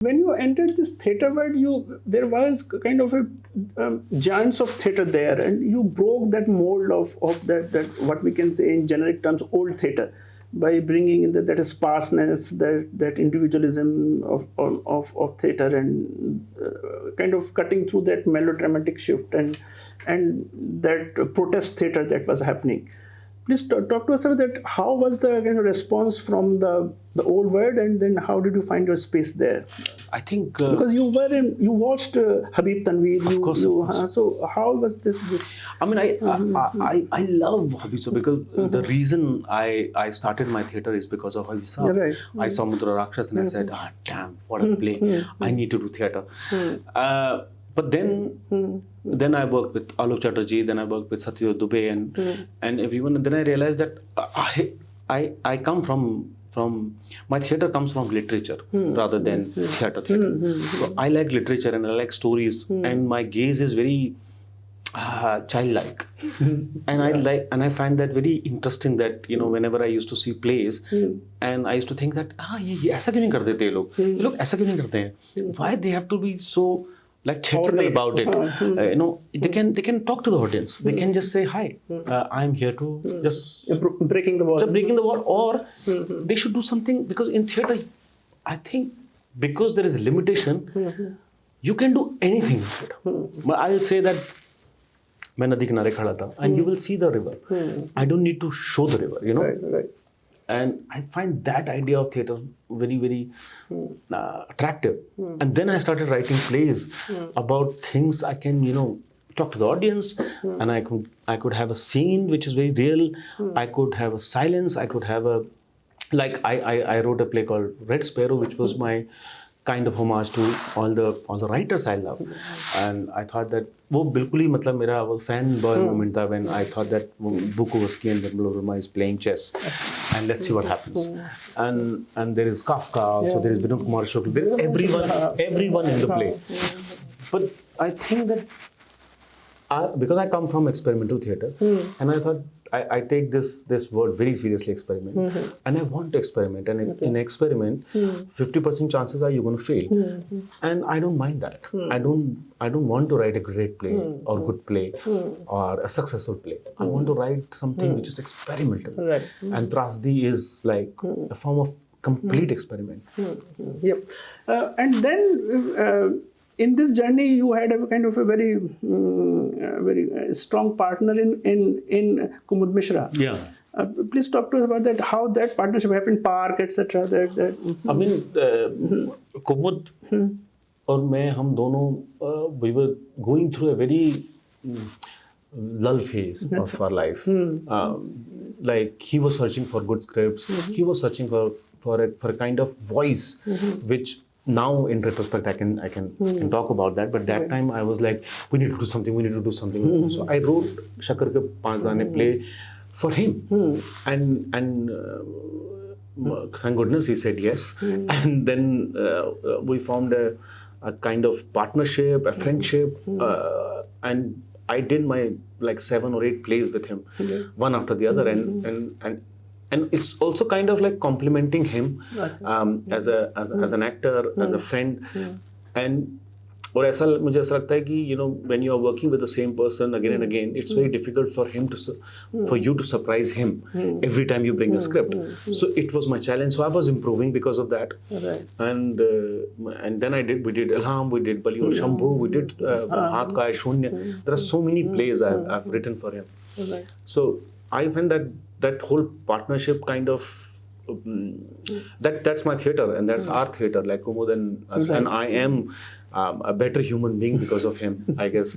When you entered this theatre world, there was kind of a giants of theatre there, and you broke that mold of that what we can say in generic terms old theatre by bringing in that sparseness, that individualism of theatre, and kind of cutting through that melodramatic shift and that protest theatre that was happening. Please talk to us about that. How was the kind of response from the old world, and then how did you find your space there? I think because you watched Habib Tanveer. Of course. So how was this? I mean, I love Habib sir, because the reason I started my theatre is because of Habib sir. Right. I saw Mudra Rakshas and I said, damn, what a play! I need to do theatre. But then I worked with Alok Chatterjee, then I worked with Satyajit Dubey and everyone. And then I realized that I come from my theatre comes from literature rather than theatre. So I like literature and I like stories, and my gaze is very childlike, and I find that very interesting. That whenever I used to see plays, and I used to think that ये ऐसा क्यों नहीं कर देते ये लोग ऐसा क्यों नहीं करते हैं? Why they have to be so like theatrical about it? They can talk to the audience. They can just say hi. I'm here to just breaking the wall. Or they should do something, because in theatre, I think because there is a limitation, you can do anything in theatre. But I'll say that मैं नदी किनारे खड़ा था, and you will see the river. I don't need to show the river, Right. And I find that idea of theatre very, very attractive. And then I started writing plays about things I can, talk to the audience, and I could have a scene which is very real. I could have a silence. I could have a, like I wrote a play called Red Sparrow, which was my kind of homage to all the writers I love. And I thought that वो बिल्कुल ही मतलब मेरा वो fan boy moment था when I thought that Bukowski and Verma is playing chess, and let's see what happens. And there is Kafka also, there is Vinod Kumar Shukla, there is everyone in the play. But I think that because I come from experimental theatre, and I thought I take this word very seriously, experiment, and I want to experiment. And in experiment, 50% chances are you're going to fail, and I don't mind that. I don't want to write a great play or good play or a successful play. I want to write something which is experimental, Right. and Trasdi is like a form of complete experiment. Yep. And then in this journey, you had a kind of a very strong partner in Kumud Mishra. Yeah. Please talk to us about that. How that partnership happened, Park, etc. I mean, Kumud और मैं हम दोनों we were going through a very lull phase of our life. Like he was searching for good scripts. He was searching for a kind of voice, which now in retrospect I can talk about that. But that time I was like, we need to do something. So I wrote Shakar ke Paanch Daane play for him, and thank goodness he said yes. And then we formed a kind of partnership, a friendship, and I did my like 7 or 8 plays with him, one after the other, and it's also kind of like complimenting him as an actor, as a friend, and और ऐसा मुझे ऐसा लगता है कि when you are working with the same person again and again, it's very difficult for you to surprise him every time you bring a script. So it was my challenge. So I was improving because of that. Right. And then we did Ilham, we did Bali or Shambhu, we did Haath Ka Hai Shunya. There are so many plays I've written for him. Right. So I find that whole partnership kind of that's my theatre, and that's our theatre, like Kumud and us, and I am a better human being because of him, I guess.